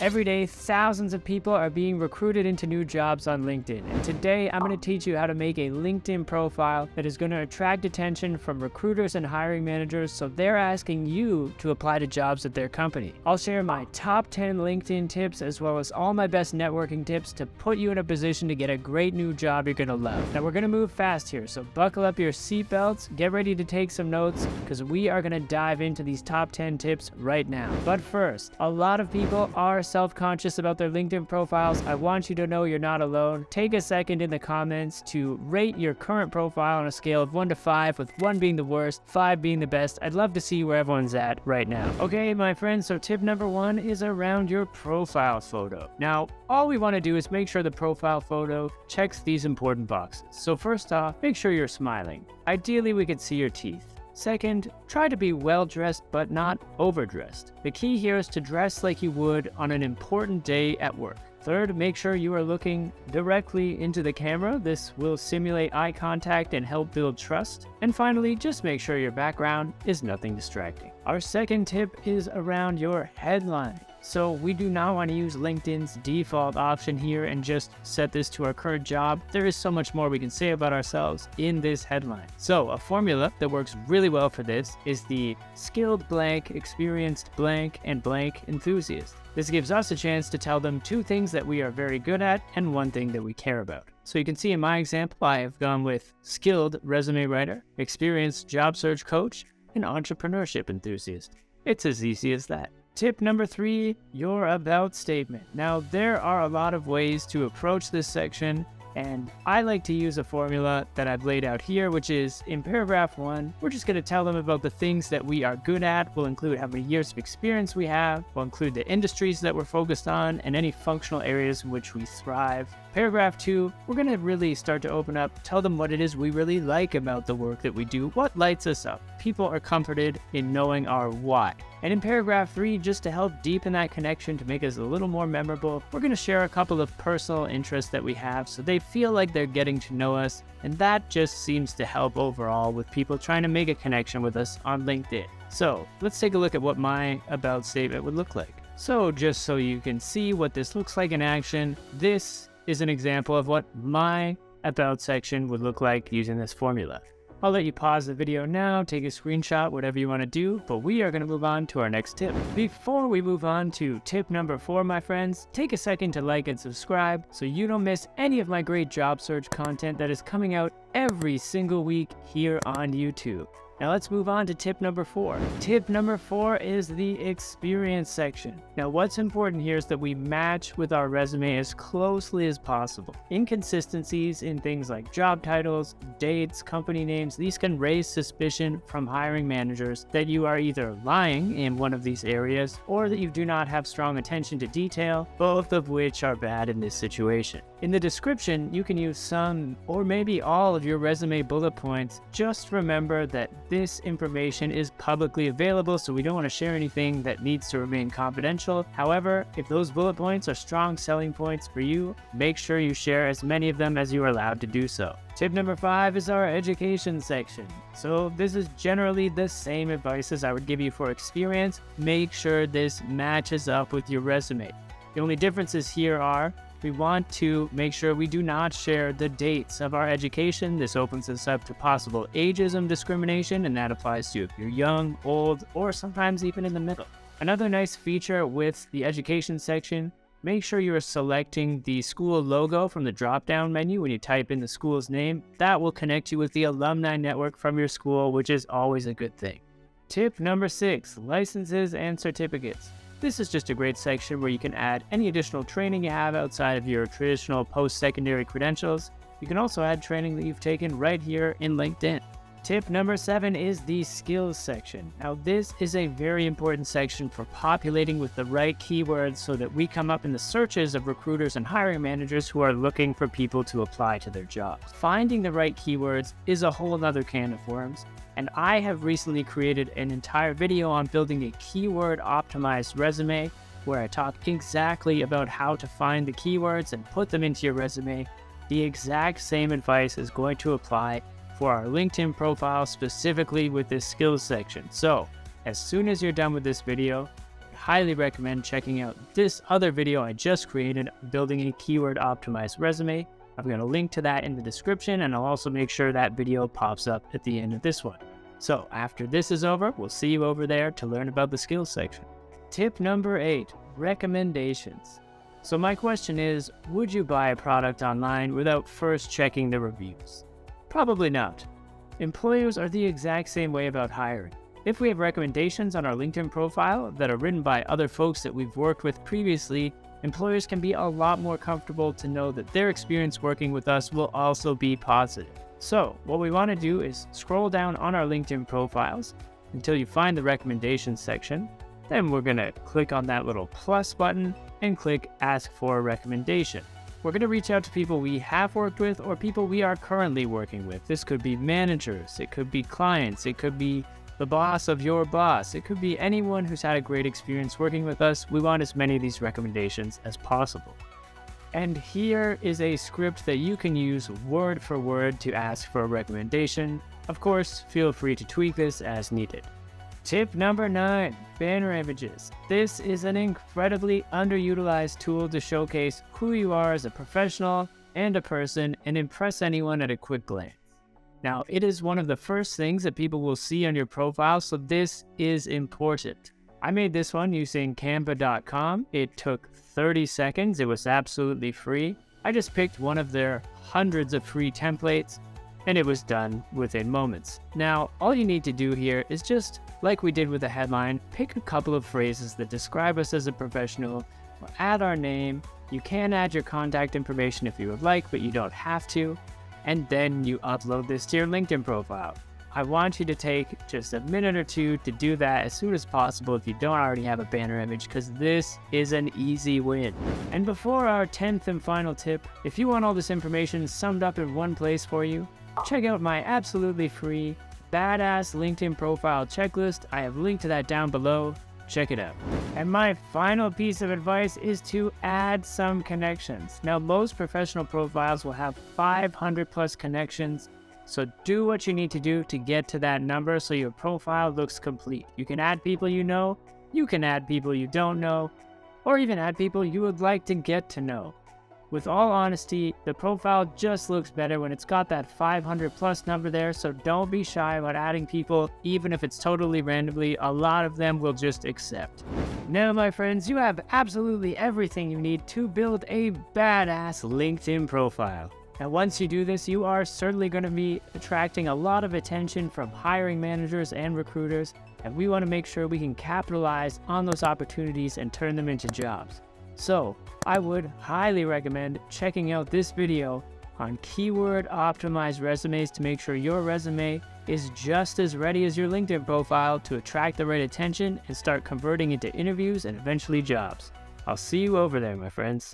Every day, thousands of people are being recruited into new jobs on LinkedIn. And today, I'm going to teach you how to make a LinkedIn profile that is going to attract attention from recruiters and hiring managers so they're asking you to apply to jobs at their company. I'll share my top 10 LinkedIn tips as well as all my best networking tips to put you in a position to get a great new job you're going to love. Now, we're going to move fast here, so buckle up your seatbelts, get ready to take some notes because we are going to dive into these top 10 tips right now. But first, a lot of people are self-conscious about their LinkedIn profiles. I want you to know you're not alone. Take a second in the comments to rate your current profile on a scale of 1 to 5, with 1 being the worst, 5 being the best. I'd love to see where everyone's at right now. Okay, my friends, so tip number 1 is around your profile photo. Now, all we want to do is make sure the profile photo checks these important boxes. So first off, make sure you're smiling. Ideally, we could see your teeth. Second, try to be well-dressed but not overdressed. The key here is to dress like you would on an important day at work. Third, make sure you are looking directly into the camera. This will simulate eye contact and help build trust. And finally, just make sure your background is nothing distracting. Our second tip is around your headline. So we do not want to use LinkedIn's default option here and just set this to our current job. There is so much more we can say about ourselves in this headline. So a formula that works really well for this is the skilled blank, experienced blank, and blank enthusiast. This gives us a chance to tell them 2 things that we are very good at and 1 thing that we care about. So you can see in my example, I have gone with skilled resume writer, experienced job search coach, and entrepreneurship enthusiast. It's as easy as that. Tip number 3, your about statement. Now, there are a lot of ways to approach this section, and I like to use a formula that I've laid out here, which is in paragraph 1, we're just going to tell them about the things that we are good at. We'll include how many years of experience we have. We'll include the industries that we're focused on and any functional areas in which we thrive. Paragraph 2, we're going to really start to open up, tell them what it is we really like about the work that we do, what lights us up. People are comforted in knowing our why. And in paragraph 3, just to help deepen that connection to make us a little more memorable, we're going to share a couple of personal interests that we have so they feel like they're getting to know us, and that just seems to help overall with people trying to make a connection with us on LinkedIn. So let's take a look at what my about statement would look like. So just so you can see what this looks like in action, this is an example of what my about section would look like using this formula. I'll let you pause the video now, take a screenshot, whatever you want to do, but we are going to move on to our next tip. Before we move on to tip number 4, my friends, take a second to like and subscribe so you don't miss any of my great job search content that is coming out every single week here on YouTube. Now let's move on to tip number 4. Tip number 4 is the experience section. Now what's important here is that we match with our resume as closely as possible. Inconsistencies in things like job titles, dates, company names, these can raise suspicion from hiring managers that you are either lying in one of these areas or that you do not have strong attention to detail, both of which are bad in this situation. In the description, you can use some or maybe all of your resume bullet points. Just remember that this information is publicly available, so we don't want to share anything that needs to remain confidential. However, if those bullet points are strong selling points for you, make sure you share as many of them as you are allowed to do so. Tip number 5 is our education section. So this is generally the same advice as I would give you for experience. Make sure this matches up with your resume. The only differences here are we want to make sure we do not share the dates of our education. This opens us up to possible ageism discrimination, and that applies to if you're young, old, or sometimes even in the middle. Another nice feature with the education section, make sure you are selecting the school logo from the drop-down menu when you type in the school's name. That will connect you with the alumni network from your school, which is always a good thing. Tip number 6, licenses and certificates. This is just a great section where you can add any additional training you have outside of your traditional post-secondary credentials. You can also add training that you've taken right here in LinkedIn. Tip number 7 is the skills section. Now this is a very important section for populating with the right keywords so that we come up in the searches of recruiters and hiring managers who are looking for people to apply to their jobs. Finding the right keywords is a whole other can of worms. And I have recently created an entire video on building a keyword optimized resume where I talk exactly about how to find the keywords and put them into your resume. The exact same advice is going to apply for our LinkedIn profile, specifically with this skills section. So as soon as you're done with this video, I highly recommend checking out this other video I just created, building a keyword optimized resume. I'm going to link to that in the description, and I'll also make sure that video pops up at the end of this one. So after this is over, we'll see you over there to learn about the skills section. Tip number 8, recommendations. So my question is, would you buy a product online without first checking the reviews? Probably not. Employers are the exact same way about hiring. If we have recommendations on our LinkedIn profile that are written by other folks that we've worked with previously, employers can be a lot more comfortable to know that their experience working with us will also be positive. So what we want to do is scroll down on our LinkedIn profiles until you find the recommendations section. Then we're going to click on that little plus button and click Ask for a Recommendation. We're going to reach out to people we have worked with or people we are currently working with. This could be managers, it could be clients, it could be the boss of your boss, it could be anyone who's had a great experience working with us. We want as many of these recommendations as possible. And here is a script that you can use word for word to ask for a recommendation. Of course, feel free to tweak this as needed. Tip number 9, banner images. This is an incredibly underutilized tool to showcase who you are as a professional and a person and impress anyone at a quick glance. Now, it is one of the first things that people will see on your profile, so this is important. I made this one using canva.com. It took 30 seconds. It was absolutely free. I just picked one of their hundreds of free templates, and it was done within moments. Now, all you need to do here is just, like we did with the headline, pick a couple of phrases that describe us as a professional, or add our name. You can add your contact information if you would like, but you don't have to. And then you upload this to your LinkedIn profile. I want you to take just a minute or two to do that as soon as possible if you don't already have a banner image, because this is an easy win. And before our 10th and final tip, if you want all this information summed up in one place for you, check out my absolutely free badass LinkedIn profile checklist. I have linked to that down below. Check it out. And my final piece of advice is to add some connections. Now, most professional profiles will have 500 plus connections. So do what you need to do to get to that number so your profile looks complete. You can add people you know, you can add people you don't know, or even add people you would like to get to know. With all honesty, the profile just looks better when it's got that 500 plus number there, so don't be shy about adding people, even if it's totally randomly. A lot of them will just accept. Now, my friends, you have absolutely everything you need to build a badass LinkedIn profile. And once you do this, you are certainly going to be attracting a lot of attention from hiring managers and recruiters, and we want to make sure we can capitalize on those opportunities and turn them into jobs. So I would highly recommend checking out this video on keyword optimized resumes to make sure your resume is just as ready as your LinkedIn profile to attract the right attention and start converting into interviews and eventually jobs. I'll see you over there, my friends.